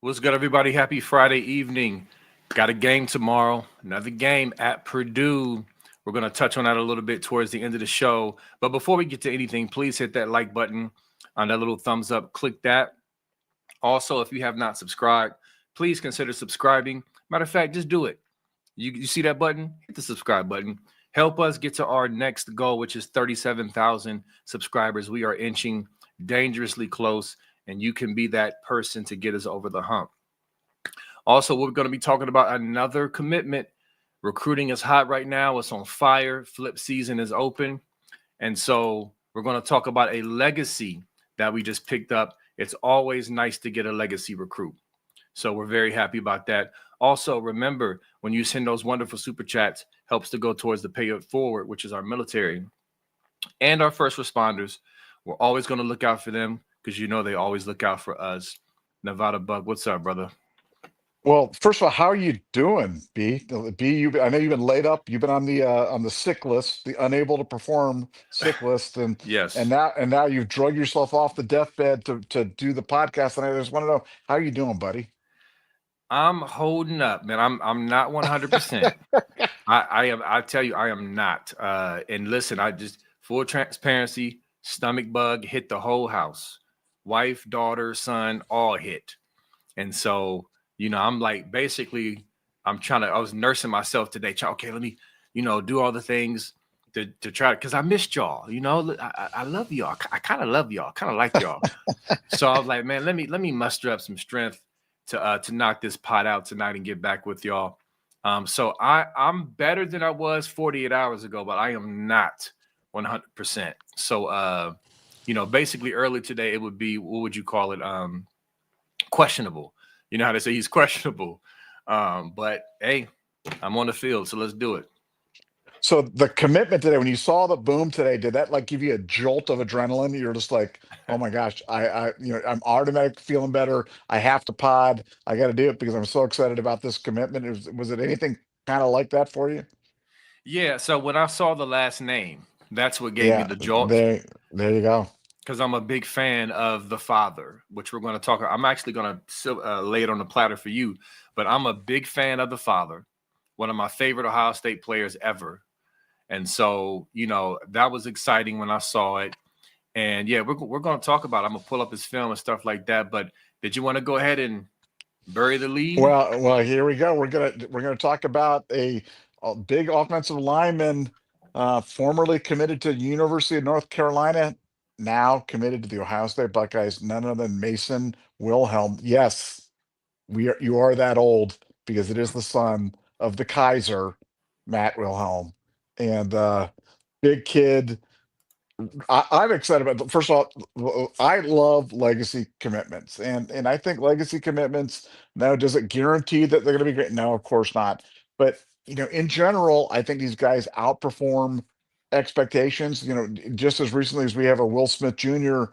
What's good, everybody? Happy Friday evening. Got a game tomorrow, another game at Purdue. We're going to touch on that a little bit towards the end of the show. But before we get to anything, please hit that like button on that little thumbs up. Click that. Also, if you have not subscribed, please consider subscribing. Matter of fact, just do it. You see that button? Hit the subscribe button. Help us get to our next goal, which is 37,000 subscribers. We are inching dangerously close, and you can be that person to get us over the hump. Also, we're going to be talking about another commitment. Recruiting is hot right now. It's on fire. Flip season is open. And so we're going to talk about a legacy that we just picked up. It's always nice to get a legacy recruit. So we're very happy about that. Also, remember, when you send those wonderful super chats, helps to go towards the pay it forward, which is our military and our first responders. We're always going to look out for them because you know they always look out for us. Nevada Buck, what's up, brother? Well, first of all, how are you doing, B? B, I know you've been laid up. You've been on the sick list, the unable to perform sick list, and and Yes, now and now you've drug yourself off the deathbed to do the podcast. And I just want to know how are you doing, buddy? I'm holding up, man. I'm not 100%. I am. I tell you, I am not. And listen, I just full transparency. Stomach bug hit the whole house. Wife, daughter, son, all hit. And so, I'm like basically, I was nursing myself today. Okay, let me, do all the things to try because I missed y'all. I love y'all. I kind of love y'all. Kind of like y'all. So I was like, man, let me muster up some strength to knock this pot out tonight and get back with y'all. So I'm better than I was 48 hours ago, but I am not 100%. So basically early today it would be, what would you call it? Questionable. You know how they say he's questionable. But hey, I'm on the field, so let's do it. So the commitment today, when you saw the boom today, did that like give you a jolt of adrenaline? You're just like, oh my gosh, I'm automatic feeling better. I have to pod. I got to do it because I'm so excited about this commitment. Was it anything kind of like that for you? Yeah, so when I saw the last name, that's what gave me Yeah, the jolt there you go. because I'm a big fan of the father, which we're going to talk about. I'm actually going to lay it on the platter for you, but I'm a big fan of the father, one of my favorite Ohio State players ever. And so, that was exciting when I saw it. And yeah, we're going to talk about it. I'm going to pull up his film and stuff like that. But did you want to go ahead and bury the lead? Well, here we go. We're gonna talk about a big offensive lineman, formerly committed to the University of North Carolina, now committed to the Ohio State Buckeyes. None other than Mason Wilhelm. Yes, you are that old because it is the son of the Kaiser, Matt Wilhelm, and big kid. I'm excited about. First of all, I love legacy commitments, and I think legacy commitments. Now, does it guarantee that they're going to be great? No, of course not. But in general, I think these guys outperform expectations. Just as recently as we have a Will Smith Jr.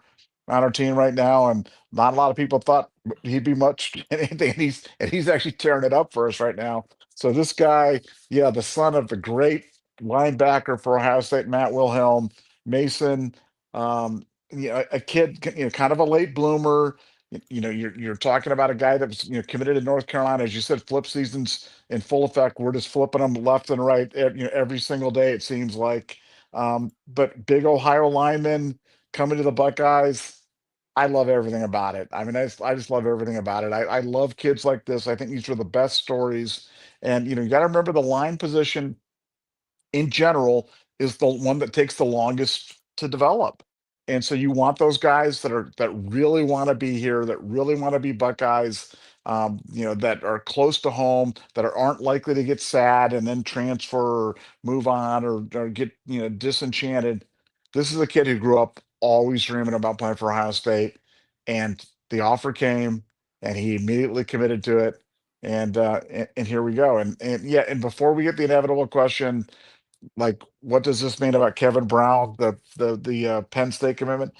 on our team right now, and not a lot of people thought he'd be much anything. And he's actually tearing it up for us right now. So this guy, yeah, the son of the great linebacker for Ohio State, Matt Wilhelm. Mason, a kid, kind of a late bloomer. You're talking about a guy that was committed to North Carolina, as you said. Flip seasons in full effect. We're just flipping them left and right, every single day it seems like. But big Ohio lineman coming to the Buckeyes. I love everything about it. I mean, I just love everything about it. I love kids like this. I think these are the best stories. And you got to remember the line position in general is the one that takes the longest to develop. And so you want those guys that really want to be here, that really want to be Buckeyes, that are close to home, that aren't likely to get sad and then transfer or move on or get disenchanted. This is a kid who grew up always dreaming about playing for Ohio State, and the offer came, and he immediately committed to it. And here we go. And yeah, and before we get the inevitable question, like, what does this mean about Kevin Brown, the Penn State commitment?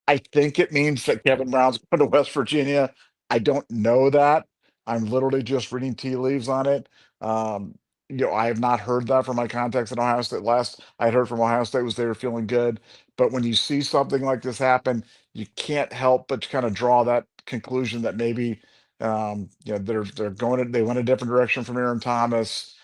I think it means that Kevin Brown's going to West Virginia. I don't know that. I'm literally just reading tea leaves on it. I have not heard that from my contacts at Ohio State. Last I heard from Ohio State was they were feeling good. But when you see something like this happen, you can't help but kind of draw that conclusion that maybe They went a different direction from Aaron Thomas.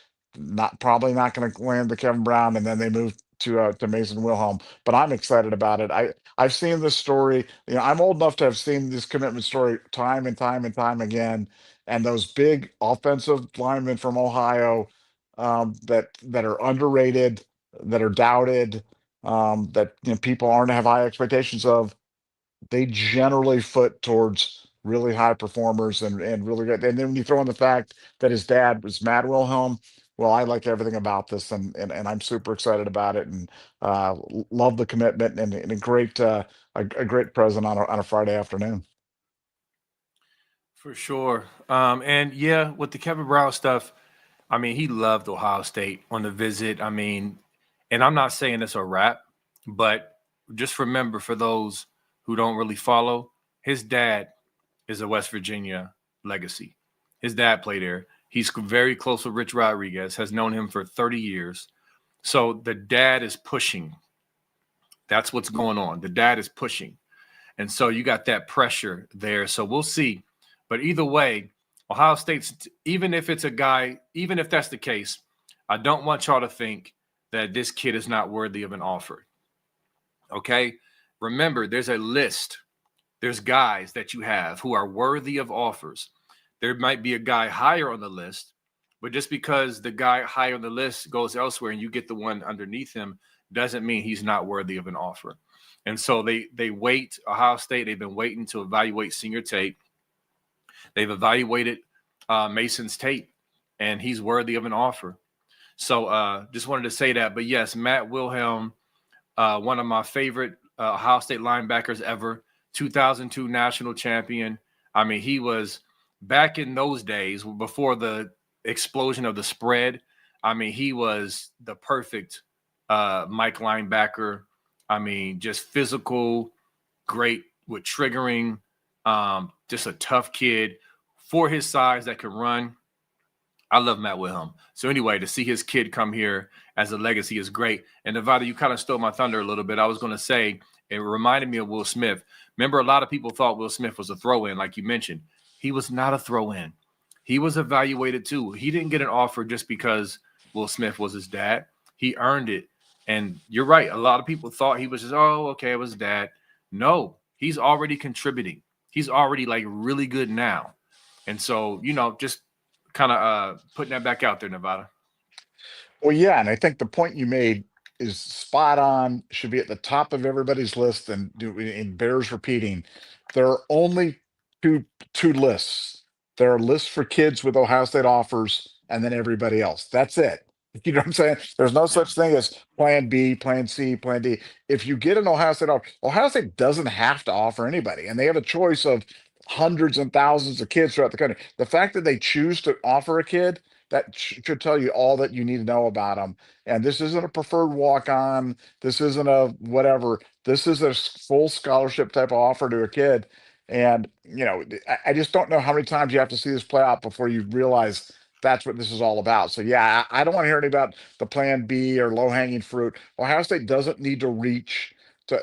Probably not going to land the Kevin Brown, and then they moved to Mason Wilhelm. But I'm excited about it. I've seen this story. I'm old enough to have seen this commitment story time and time and time again. And those big offensive linemen from Ohio, that are underrated, that are doubted, that people aren't have high expectations of, they generally foot towards really high performers and really good. And then when you throw in the fact that his dad was Matt Wilhelm, well, I like everything about this, and I'm super excited about it, and love the commitment, and a great present on a Friday afternoon. For sure. And yeah, with the Kevin Brown stuff, I mean, he loved Ohio State on the visit. I mean, and I'm not saying it's a wrap, but just remember, for those who don't really follow, his dad is a West Virginia legacy. His dad played there. He's very close with Rich Rodriguez, has known him for 30 years. So the dad is pushing. That's what's going on. The dad is pushing. And so you got that pressure there. So we'll see. But either way, Ohio State's, even if it's a guy, even if that's the case, I don't want y'all to think that this kid is not worthy of an offer. Okay? Remember, there's a list. There's guys that you have who are worthy of offers. There might be a guy higher on the list, but just because the guy higher on the list goes elsewhere and you get the one underneath him doesn't mean he's not worthy of an offer. And so they wait. Ohio State, they've been waiting to evaluate senior tape. They've evaluated Mason's tape, and he's worthy of an offer. So just wanted to say that. But yes, Matt Wilhelm, one of my favorite Ohio State linebackers ever, 2002 national champion. I mean, he was back in those days before the explosion of the spread. I mean, he was the perfect Mike linebacker. I mean, just physical, great with triggering, just a tough kid for his size that could run. I love Matt Wilhelm. So anyway, to see his kid come here as a legacy is great. And Nevada, you kind of stole my thunder a little bit. I was going to say, it reminded me of Will Smith. Remember, a lot of people thought Will Smith was a throw-in, like you mentioned. He was not a throw-in. He was evaluated too. He didn't get an offer just because Will Smith was his dad. He earned it. And you're right. A lot of people thought he was just, oh, okay, it was dad. No, he's already contributing. He's already like really good now. And so, just kind of putting that back out there, Nevada. Well, yeah, and I think the point you made is spot on. Should be at the top of everybody's list, and bears repeating. There are only two lists. There are lists for kids with Ohio State offers, and then everybody else. That's it. You know what I'm saying? There's no Yeah. such thing as Plan B, Plan C, Plan D. If you get an Ohio State offer, Ohio State doesn't have to offer anybody, and they have a choice of hundreds and thousands of kids throughout the country. The fact that they choose to offer a kid, that should tell you all that you need to know about them. And this isn't a preferred walk on. This isn't a whatever. This is a full scholarship type of offer to a kid. And, I just don't know how many times you have to see this play out before you realize that's what this is all about. So, yeah, I don't want to hear anything about the plan B or low hanging fruit. Ohio State doesn't need to reach.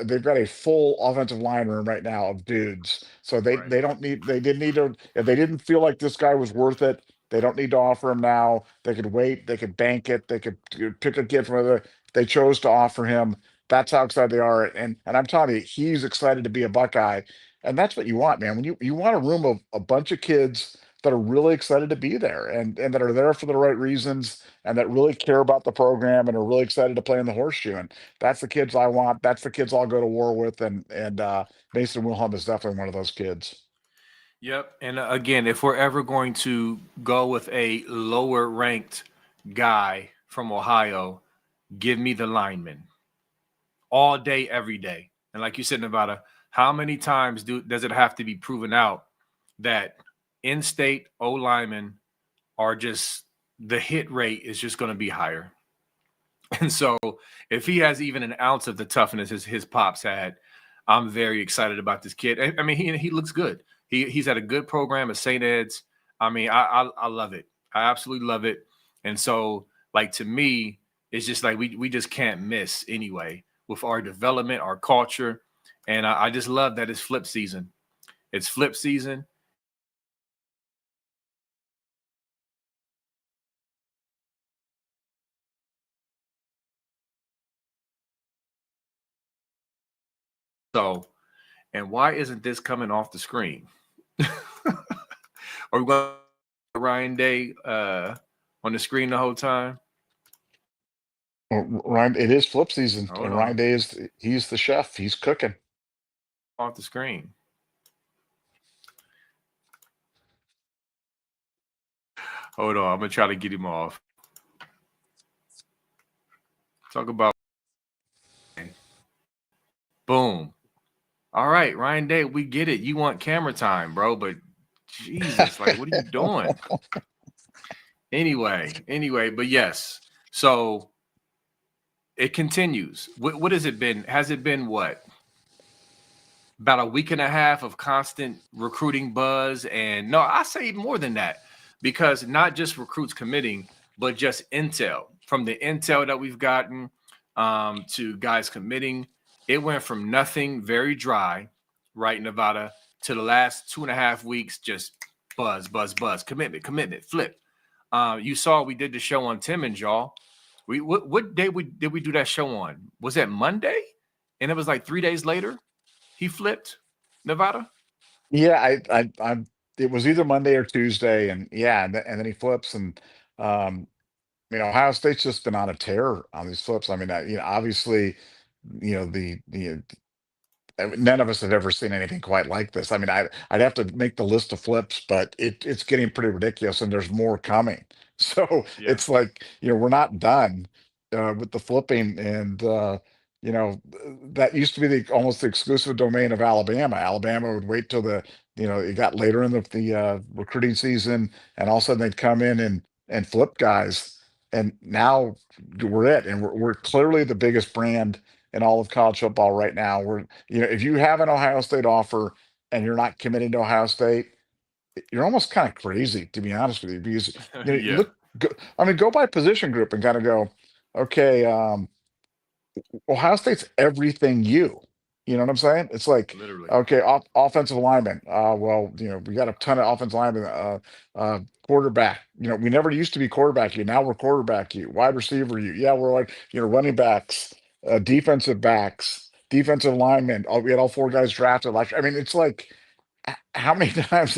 They've got a full offensive line room right now of dudes. So Right. they didn't need to, if they didn't feel like this guy was worth it, they don't need to offer him now. They could wait. They could bank it. They could pick a kid from other. They chose to offer him. That's how excited they are. And I'm telling you, he's excited to be a Buckeye. And that's what you want, man. When you want a room of a bunch of kids that are really excited to be there, and that are there for the right reasons, and that really care about the program and are really excited to play in the horseshoe. And that's the kids I want. That's the kids I'll go to war with. And Mason Wilhelm is definitely one of those kids. Yep. And again, if we're ever going to go with a lower ranked guy from Ohio, give me the lineman all day, every day. And like you said, Nevada, how many times does it have to be proven out that in-state O linemen are just, the hit rate is just going to be higher? And so if he has even an ounce of the toughness his pops had, I'm very excited about this kid. I mean, he looks good. He's had a good program at St. Ed's. I mean, I love it. I absolutely love it. And so, like, to me, it's just like we just can't miss anyway with our development, our culture. And I just love that it's flip season. It's flip season. So, and why isn't this coming off the screen? Are we going to Ryan Day on the screen the whole time? Ryan, it is flip season, Hold and Ryan on. Day he's the chef. He's cooking. Off the screen. Hold on. I'm going to try to get him off. Talk about. Boom. All right, Ryan Day, we get it. You want camera time, bro, but Jesus, like, what are you doing? Anyway, but yes. So it continues. What has it been? Has it been what? About a week and a half of constant recruiting buzz? And no, I say more than that, because not just recruits committing, but just intel. From the intel that we've gotten to guys committing, it went from nothing, very dry, right, Nevada, to the last 2.5 weeks, just buzz, commitment, flip. You saw we did the show on Timmons, y'all. What day did we do that show on? Was that Monday? And it was like 3 days later, he flipped Nevada. Yeah, it was either Monday or Tuesday, and yeah, and then he flips, and um, Ohio State's just been on a tear on these flips. I mean, obviously, the none of us have ever seen anything quite like this. I mean, I'd have to make the list of flips, but it's getting pretty ridiculous, and there's more coming. So Yeah. it's like, we're not done with the flipping, and that used to be almost the exclusive domain of Alabama. Alabama would wait till it got later in the recruiting season, and all of a sudden they'd come in and flip guys, and now we're it, and we're clearly the biggest brand in all of college football right now. If you have an Ohio State offer and you're not committing to Ohio State, you're almost kind of crazy, to be honest with you, because Yeah. look, go by position group and kind of go, okay, Ohio State's everything you know what I'm saying? It's like, Literally. okay, offensive lineman. Well, we got a ton of offensive linemen. Quarterback. We never used to be quarterback you. Now we're quarterback you. Wide receiver you. Yeah, we're like, running backs, defensive backs, defensive linemen. We had all four guys drafted last year. I mean, it's like, how many times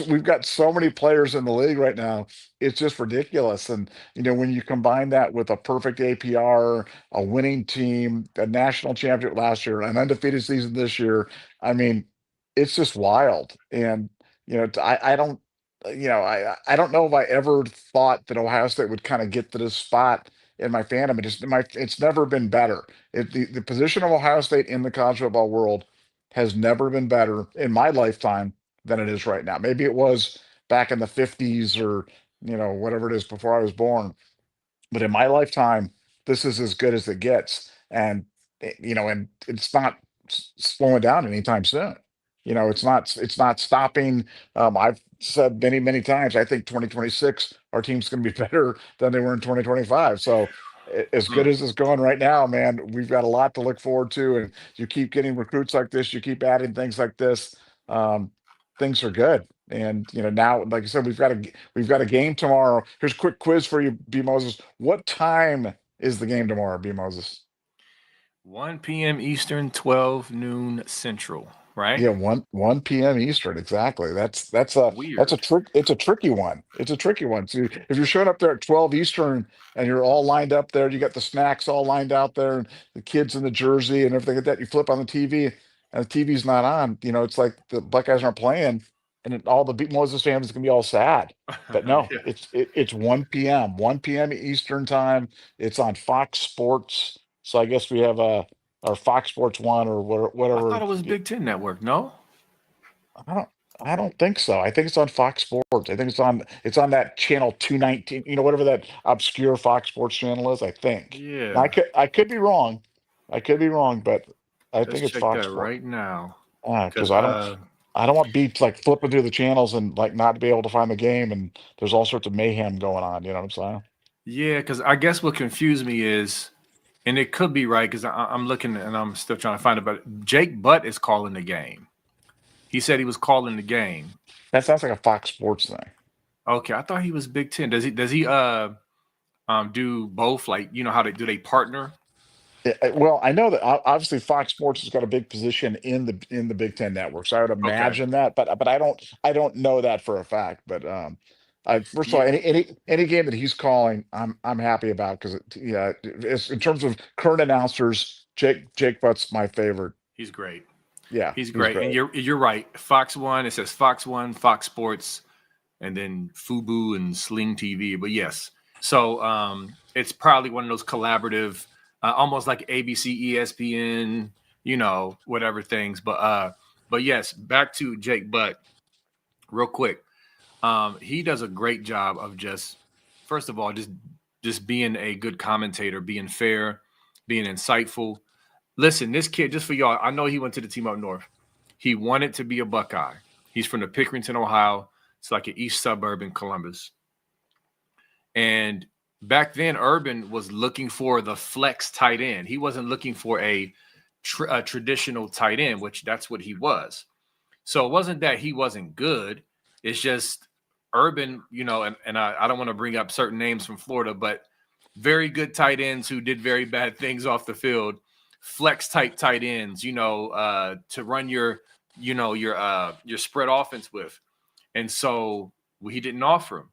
we've got so many players in the league right now, it's just ridiculous. And when you combine that with a perfect APR, a winning team, a national championship last year, an undefeated season this year, I mean, it's just wild. And I don't I don't know if I ever thought that Ohio State would kind of get to this spot in my fandom. It's never been better. The position of Ohio State in the college football world has never been better in my lifetime than it is right now. Maybe it was back in the 50s, or whatever it is, before I was born, but in my lifetime, this is as good as it gets. And and it's not slowing down anytime soon. It's not stopping. I've said many times, I think 2026 our team's going to be better than they were in 2025. So as good Mm. as it's going right now, man, we've got a lot to look forward to. And you keep getting recruits like this, you keep adding things like this, um, things are good. And now, like I said, we've got a game tomorrow. Here's a quick quiz for you, B Moses. What time is the game tomorrow, B Moses? 1 p.m. Eastern, 12 noon Central, right? Yeah, 1 p.m. Eastern, exactly. That's a Weird. trick. It's a tricky one. It's a tricky one. So if you're showing up there at 12 Eastern and you're all lined up there, you got the snacks all lined out there, and the kids in the jersey and everything like that. You flip on the TV and the TV's not on. It's like the Buckeyes aren't playing, and then all the Moses fans can be all sad. But no, Yeah. it's 1 p.m. 1 p.m. Eastern time. It's on Fox Sports. So I guess we have our Fox Sports One, or I whatever. thought it was Big Ten Network. No? I don't I don't think so. I think it's on Fox Sports. I think it's on that channel 219, whatever that obscure Fox Sports channel is, I think. Now, I Yeah. could I could be wrong. I could be wrong, but I Let's think it's check Fox that Sports. right now. Because Because I don't want beats like flipping through the channels and like not be able to find the game, and there's all sorts of mayhem going on, you know what I'm saying? yeah, because I guess what confused me is, and it could be right because I'm looking and I'm still trying to find it, but Jake Butt is calling the game. He said he was calling the game. That sounds like a Fox Sports thing. Okay, I thought he was Big Ten. Does he do both? Like, how they partner? Well, I know that obviously Fox Sports has got a big position in the Big Ten network, so I would Okay. imagine that, but I don't know that for a fact. But first of all, Yeah, any game that he's calling, I'm happy about because yeah, it's, in terms of current announcers, Jake Butt's my favorite. he's great. Yeah, He's he's great. And great. you're right. Fox One, it says Fox One, Fox Sports, and then Fubu and Sling TV. But yes, so it's probably one of those collaborative, almost like ABC, ESPN, whatever things. But yes, back to Jake Butt real quick. He does a great job of just, first of all, just being a good commentator, being fair, being insightful. Listen, this kid, just for y'all, I know he went to the team up north. He wanted to be a Buckeye. He's from the Pickerington, Ohio. It's like an east suburb in Columbus. And back then, Urban was looking for the flex tight end. He wasn't looking for a traditional tight end, which that's what he was. So it wasn't that he wasn't good. It's just Urban, and I don't want to bring up certain names from Florida, but very good tight ends who did very bad things off the field, flex type tight ends, to run your spread offense with. And so he didn't offer him,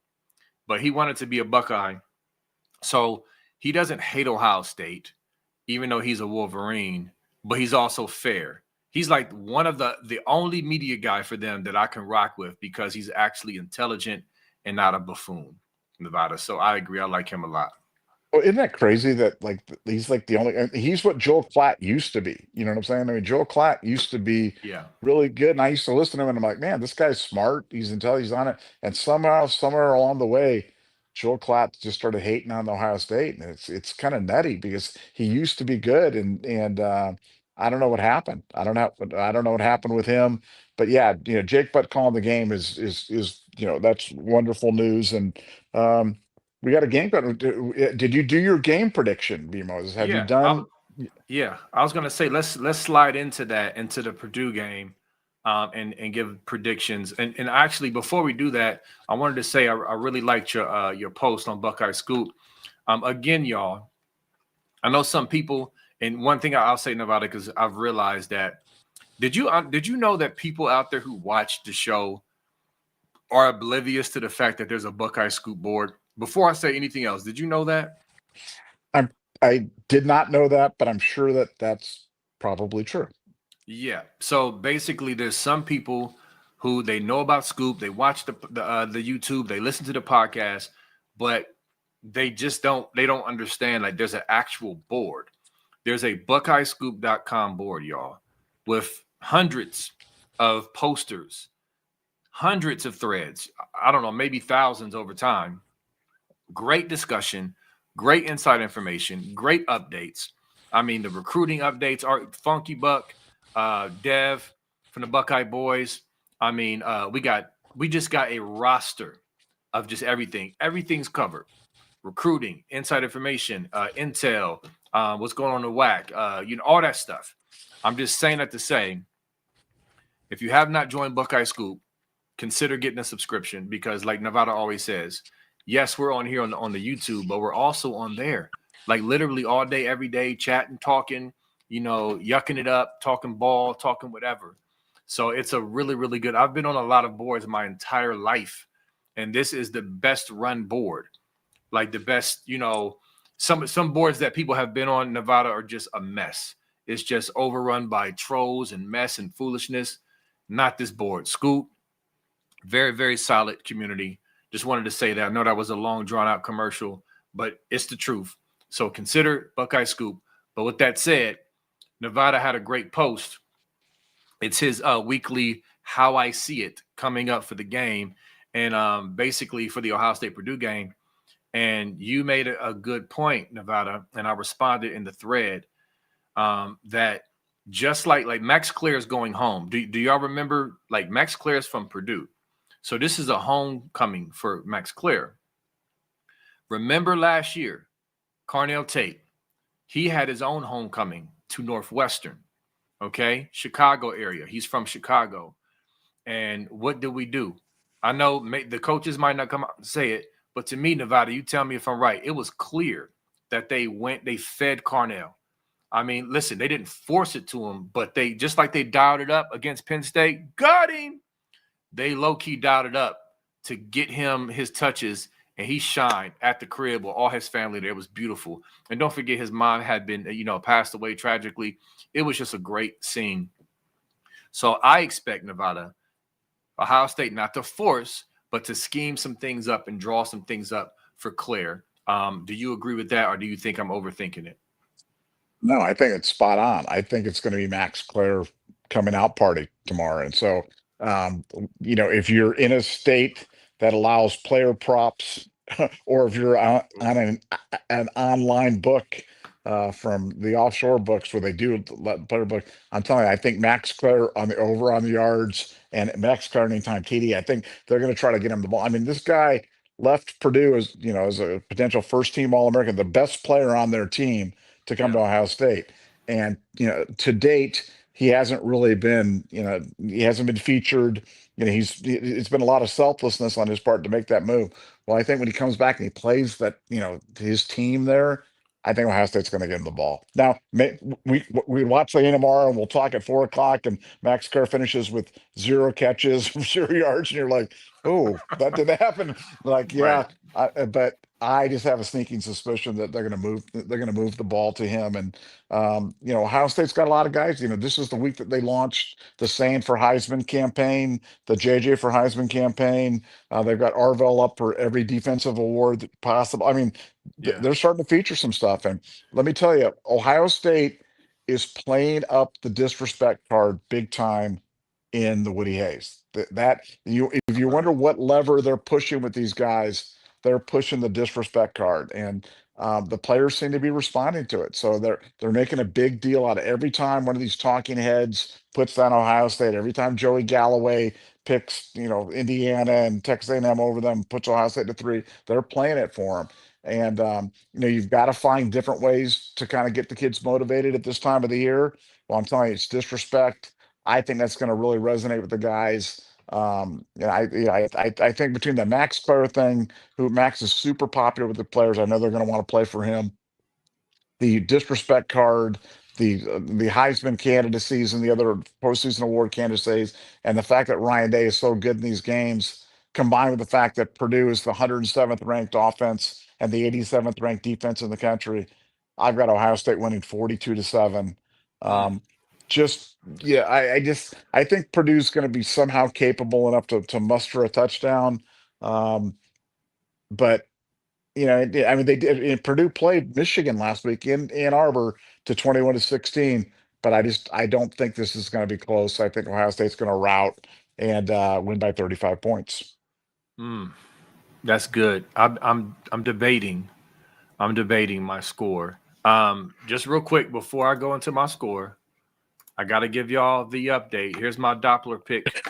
but he wanted to be a Buckeye. So he doesn't hate Ohio State, even though he's a Wolverine, but he's also fair. He's like one of the only media guy for them that I can rock with because he's actually intelligent and not a buffoon, Nevada. So I agree. I like him a lot. Well, isn't that crazy that like he's like the only he's what Joel Klatt used to be. You know what I'm saying? I mean, Joel Klatt used to be Yeah. really good, and I used to listen to him, and I'm like, man, this guy's smart. He's intelligent. He's on it. And somehow, somewhere along the way, Joel Klatt just started hating on Ohio State, and it's kind of nutty because he used to be good, and I don't know what happened. I don't know what happened with him. But yeah, Jake Butt calling the game is that's wonderful news, and we got a game. Did you do your game prediction, Bmos? Have you Yeah. done? Yeah. I was gonna say let's slide into the Purdue game, and give predictions. And actually, before we do that, I wanted to say I really liked your post on Buckeye Scoop. Again, y'all, I know some people, and one thing I'll say, Nevada, because I've realized that. Did you know that people out there who watch the show are oblivious to the fact that there's a Buckeye Scoop board? Before I say anything else, did you know that? I'm. I did not know that, but I'm sure that that's probably true. Yeah. So basically, there's some people who they know about Scoop, they watch the YouTube, they listen to the podcast, but they don't understand like there's an actual board. There's a BuckeyeScoop.com board, y'all, with hundreds of posters, hundreds of threads. I don't know, maybe thousands over time. Great discussion, great inside information, great updates. I mean, the recruiting updates are Funky Buck, Dev from the Buckeye Boys. I mean, we just got a roster of just everything. Everything's covered. Recruiting, inside information, intel, what's going on in the WAC, all that stuff. I'm just saying that to say, if you have not joined Buckeye Scoop, consider getting a subscription because, like Nevada always says, yes, we're on here on the YouTube, but we're also on there, like literally all day, every day, chatting, talking, yucking it up, talking ball, talking whatever. So it's a really, really good. I've been on a lot of boards my entire life, and this is the best run board, like the best. Some boards that people have been on Nevada are just a mess. It's just overrun by trolls and mess and foolishness. Not this board. Scoop, very, very solid community. Just wanted to say that. I know that was a long, drawn-out commercial, but it's the truth. So consider Buckeye Scoop. But with that said, Nevada had a great post. It's his weekly How I See It coming up for the game, and basically for the Ohio State-Purdue game. And you made a good point, Nevada, and I responded in the thread that just like Max Clear is going home. Do y'all remember, like, Max Clear is from Purdue? So this is a homecoming for Max Clear. Remember last year, Carnell Tate, he had his own homecoming to Northwestern, okay? Chicago area. He's from Chicago. And what did we do? I know the coaches might not come out and say it, but to me, Nevada, you tell me if I'm right, it was clear that they fed Carnell. I mean, listen, they didn't force it to him, but they just like they dialed it up against Penn State, got him. They low-key dialed it up to get him his touches, and he shined at the crib with all his family there. It was beautiful. And don't forget, his mom had been, passed away tragically. It was just a great scene. So I expect Ohio State not to force, but to scheme some things up and draw some things up for Claire. Do you agree with that, or do you think I'm overthinking it? No, I think it's spot on. I think it's going to be Max Clare coming out party tomorrow. And so, if you're in a state that allows player props, or if you're on an online book from the offshore books where they do let player book, I'm telling you, I think Max Clare on the over on the yards and Max Clare anytime TD, I think they're going to try to get him the ball. I mean, this guy left Purdue as a potential first team All-American, the best player on their team to come to Yeah. Ohio State. And, to date, he hasn't really been, he hasn't been featured. It's been a lot of selflessness on his part to make that move. Well, I think when he comes back and he plays that, his team there, I think Ohio State's going to give him the ball. Now, we watch the game tomorrow, and we'll talk at 4 o'clock. And Max Kerr finishes with 0 catches, 0 yards, and you're like, "Oh, that didn't happen." Like, Right. yeah, but I just have a sneaking suspicion that they're going to move. They're going to move the ball to him, and Ohio State's got a lot of guys. This is the week that they launched the Sane for Heisman campaign, the JJ for Heisman campaign. They've got Arvell up for every defensive award possible. I mean, Yeah. they're starting to feature some stuff, and let me tell you, Ohio State is playing up the disrespect card big time in the Woody Hayes. If you wonder what lever they're pushing with these guys, they're pushing the disrespect card, and the players seem to be responding to it. So they're making a big deal out of every time one of these talking heads puts down Ohio State. Every time Joey Galloway picks, Indiana and Texas A&M over them, puts Ohio State to 3. They're playing it for them. And you've got to find different ways to kind of get the kids motivated at this time of the year. Well, I'm telling you, it's disrespect. I think that's going to really resonate with the guys. I think between the Max player thing, who Max is super popular with the players, I know they're going to want to play for him. The disrespect card, the Heisman candidacies, and the other postseason award candidacies, and the fact that Ryan Day is so good in these games, combined with the fact that Purdue is the 107th ranked offense and the 87th ranked defense in the country, I've got Ohio State winning 42-7. Mm. Just yeah, I think Purdue's going to be somehow capable enough to muster a touchdown. But I mean, they did. Purdue played Michigan last week in Ann Arbor to 21-16. But I don't think this is going to be close. I think Ohio State's going to rout and win by 35 points. Mm. That's good. I'm debating. I'm debating my score. Just real quick before I go into my score, I got to give y'all the update. Here's my Doppler pick.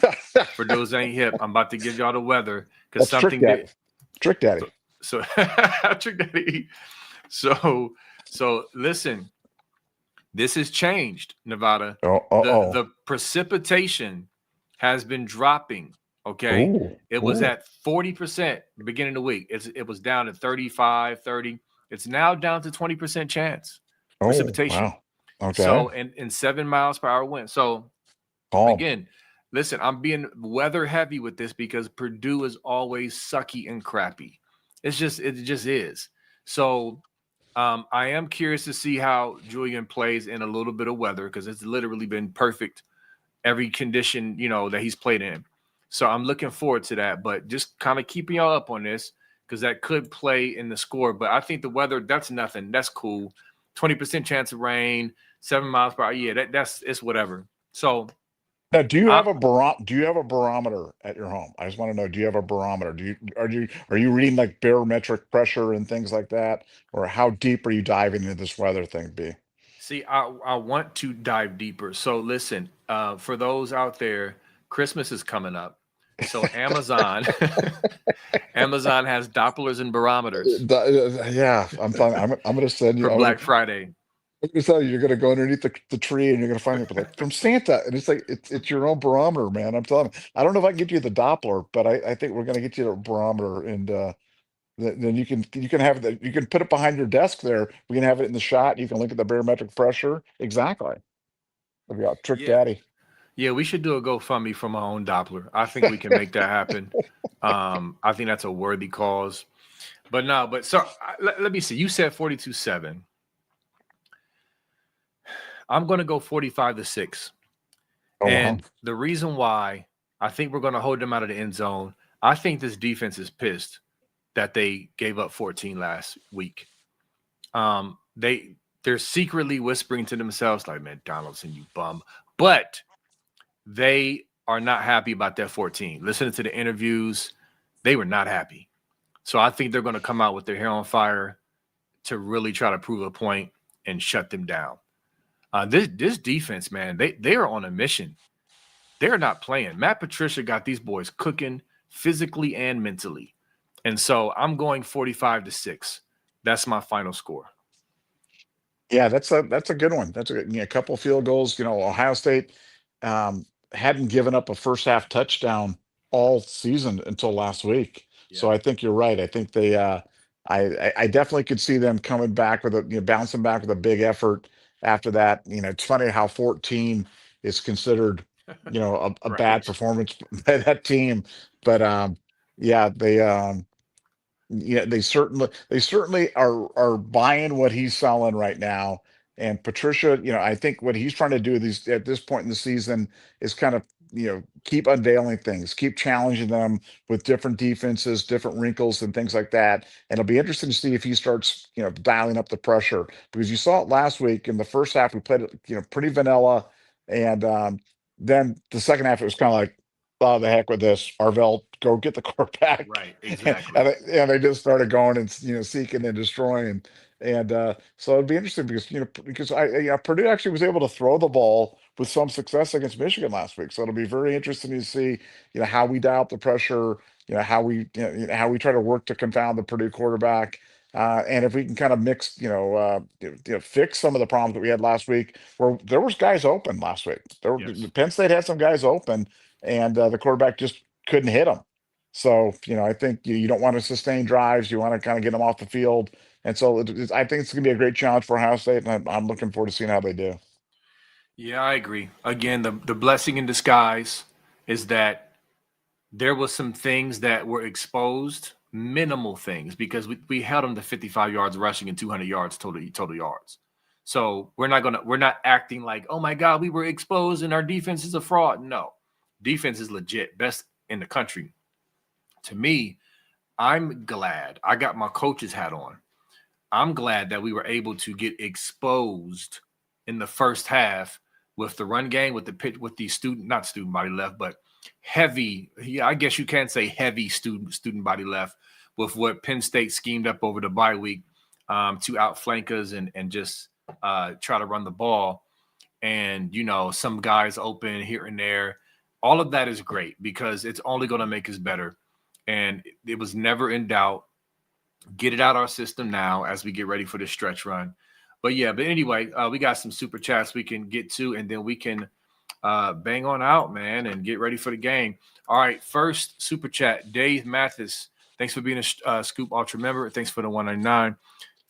For those ain't hip, I'm about to give y'all the weather because That's something did. Trick Daddy. So Trick Daddy. So listen, this has changed, Nevada. The precipitation has been dropping. Okay. It was at 40% beginning of the week. It was down to 35, 30. It's now down to 20% chance precipitation. Wow. Okay. So in 7 miles per hour wind. So again, listen, I'm being weather heavy with this because Purdue is always sucky and crappy. It just is. So I am curious to see how Julian plays in a little bit of weather because it's literally been perfect every condition, that he's played in. So I'm looking forward to that, but just kind of keeping y'all up on this because that could play in the score. But I think the weather, that's nothing. That's cool. 20% chance of rain, 7 miles per hour. Yeah, it's whatever. So now, do you have a barometer at your home? I just want to know, do you have a barometer? Are you reading like barometric pressure and things like that? Or how deep are you diving into this weather thing, B? See, I want to dive deeper. So listen, for those out there, Christmas is coming up. So Amazon Amazon has Dopplers and barometers. Yeah, I'm going to send you for Black Friday. I'm going to tell you, you're going to go underneath the tree and you're going to find it like from Santa, and it's like it's your own barometer, man. I'm telling you. I don't know if I can get you the Doppler, but I think we're going to get you a barometer, and then you can have that. You can put it behind your desk there. We can have it in the shot. You can look at the barometric pressure. Exactly. Look out, Trick Yeah. Daddy. Yeah, we should do a GoFundMe from our own Doppler. I think we can make that happen. I think that's a worthy cause. But no, but so let me see. You said 42-7. I'm going to go 45-6. Oh wow. And the reason why I think we're going to hold them out of the end zone, I think this defense is pissed that they gave up 14 last week. They're secretly whispering to themselves like, man, Donaldson, you bum. But they are not happy about that 14. Listening to the interviews, they were not happy. So I think they're going to come out with their hair on fire to really try to prove a point and shut them down. This defense, man, they are on a mission. They're not playing. Matt Patricia got these boys cooking physically and mentally. And so I'm going 45-6. That's my final score. Yeah, that's a good one. That's a couple field goals. Ohio State um, hadn't given up a first half touchdown all season until last week. So Yeah. I think you're right. I think I definitely could see them coming back with bouncing back with a big effort after that. It's funny how 14 is considered, a bad Right. performance by that team, but yeah, they certainly are buying what he's selling right now. And Patricia, I think what he's trying to do at this point in the season is kind of, keep unveiling things, keep challenging them with different defenses, different wrinkles and things like that. And it'll be interesting to see if he starts, dialing up the pressure, because you saw it last week in the first half. We played it, pretty vanilla. And then the second half, it was kind of like, oh, the heck with this. Arvell, go get the quarterback. Right. and Exactly. they just started going and seeking and destroying. And so it'd be interesting because Purdue actually was able to throw the ball with some success against Michigan last week. So it'll be very interesting to see how we dial up the pressure, how we try to work to confound the Purdue quarterback. And if we can kind of mix, fix some of the problems that we had last week, where there was guys open last week. Yes. Penn State had some guys open, and the quarterback just couldn't hit them. So, I think you don't want to sustain drives. You want to kind of get them off the field. And so I think it's going to be a great challenge for Ohio State, and I'm looking forward to seeing how they do. Yeah, I agree. Again, the blessing in disguise is that there was some things that were exposed, minimal things, because we held them to 55 yards rushing and 200 yards total yards. So we're not acting like, oh my God, we were exposed and our defense is a fraud. No, defense is legit, best in the country. To me, I'm glad I got my coach's hat on. I'm glad that we were able to get exposed in the first half with the run game, with the pitch, with the not student body left, but heavy. Yeah, I guess you can say heavy student body left with what Penn State schemed up over the bye week to outflank us and just try to run the ball. And some guys open here and there. All of that is great because it's only going to make us better. And it was never in doubt. Get it out our system now as we get ready for the stretch run. But anyway, we got some super chats we can get to, and then we can bang on out, man, and get ready for the game. All right, first super chat, Dave Mathis. Thanks for being a Scoop Ultra member. Thanks for the 199.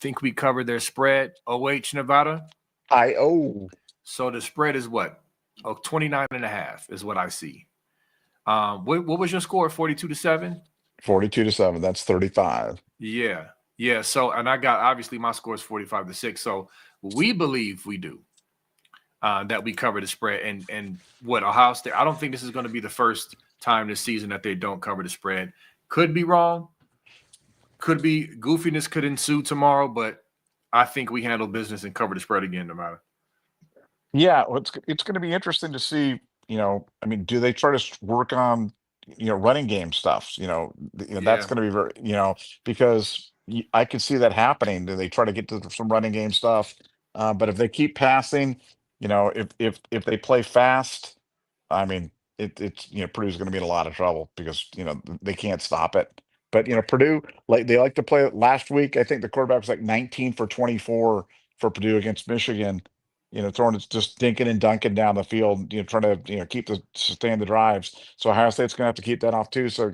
Think we covered their spread. OH Nevada. So the spread is what? 29.5 is what I see. What was your score? 42-7? 42-7. That's 35. Yeah. Yeah. So, and I got, obviously my score is 45-6. So we believe we do that we cover the spread. And what Ohio State, I don't think this is going to be the first time this season that they don't cover the spread. Could be wrong. Could be goofiness could ensue tomorrow, but I think we handle business and cover the spread again, no matter. Yeah, well, it's going to be interesting to see. I mean, do they try to work on running game stuff? That's Yeah. going to be very because I could see that happening. Do they try to get to some running game stuff? But if they keep passing, if they play fast, I mean, it's Purdue's going to be in a lot of trouble because they can't stop it. But Purdue, like they like to play. Last week, I think the quarterback was like 19 for 24 for Purdue against Michigan. Throwing it, just dinking and dunking down the field. Trying to sustain the drives. So Ohio State's going to have to keep that off too. So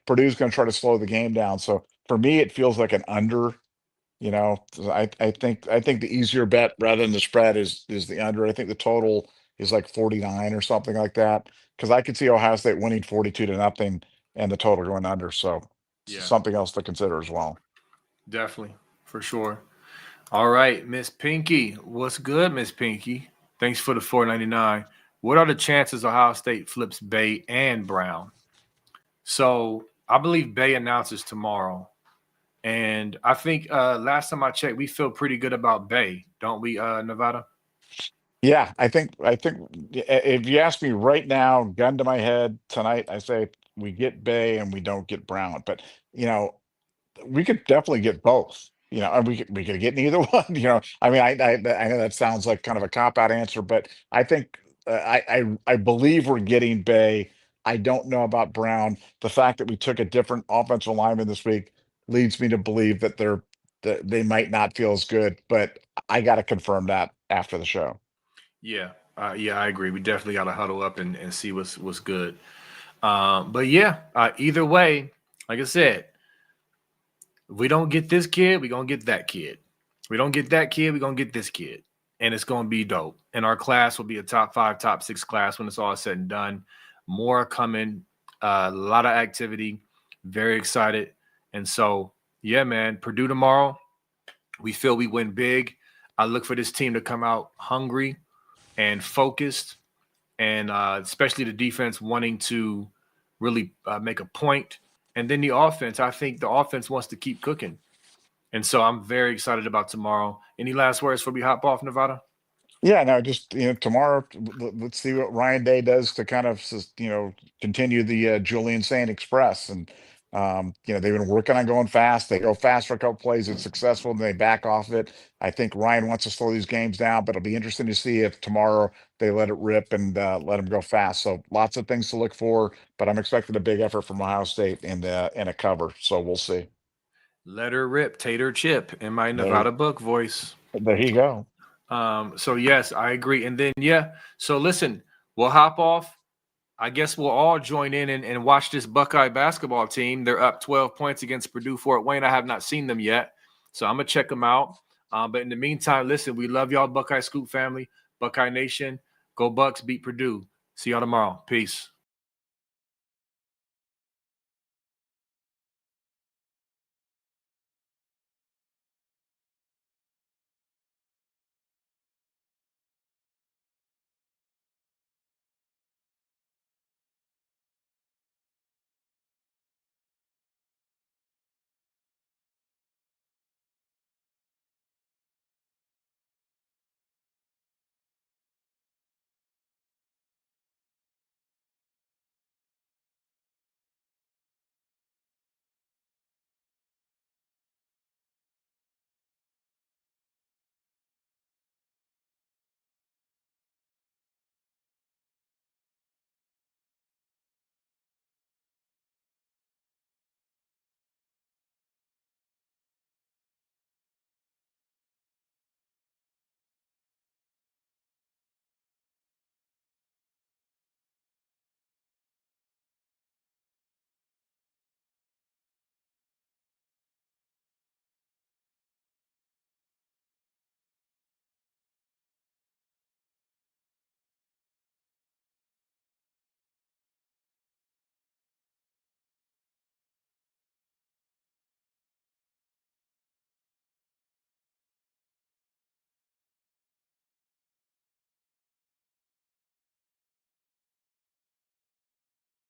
Purdue's going to try to slow the game down. So for me, it feels like an under. You know, I think the easier bet rather than the spread is the under. I think the total is like 49 or something like that. Because I could see Ohio State winning 42-0 and the total going under. So Yeah, something else to consider as well. definitely, for sure. All right, Miss Pinky, what's good, Miss Pinky? Thanks for the 4.99. What are the chances Ohio State flips Bay and Brown? So I believe Bay announces tomorrow. And I think last time I checked, we feel pretty good about Bay, don't we, Nevada? Yeah, I think if you ask me right now, gun to my head tonight, I say we get Bay and we don't get Brown. But you know, we could definitely get both. And we could get neither one. I mean, I know that sounds like kind of a cop out answer, but I think I believe we're getting Bay. I don't know about Brown. The fact that we took a different offensive lineman this week leads me to believe that they might not feel as good. But I got to confirm that after the show. Yeah, yeah, I agree. We definitely got to huddle up and see what's good. But yeah, either way, like I said, if we don't get this kid, we're gonna get that kid. We don't get that kid, we're gonna get this kid. And it's gonna be dope. And our class will be a top 5, top 6 class when it's all said and done. More coming, a lot of activity, very excited. And so, yeah, man, Purdue tomorrow. We feel we win big. I look for this team to come out hungry and focused, and especially the defense wanting to really make a point. And then the offense, I think the offense wants to keep cooking. And so I'm very excited about tomorrow. Any last words before we hop off, Nevada? Yeah, no, just tomorrow. Let's see what Ryan Day does to kind of continue the Julian Saint Express, and they've been working on going fast. They go fast for a couple plays, it's successful, and they back off it. I think Ryan wants to slow these games down, but it'll be interesting to see if tomorrow they let it rip and let them go fast. So lots of things to look for, but I'm expecting a big effort from Ohio State and a cover. So we'll see. Let her rip, tater chip in my There, Nevada book voice. there you go. So yes, I agree. And then yeah, so listen, we'll hop off. I guess we'll all join in and watch this Buckeye basketball team. They're up 12 points against Purdue Fort Wayne. I have not seen them yet, so I'm gonna check them out. But in the meantime, listen, we love y'all, Buckeye Scoop family, Buckeye Nation. Go Bucks, beat Purdue. See y'all tomorrow. Peace.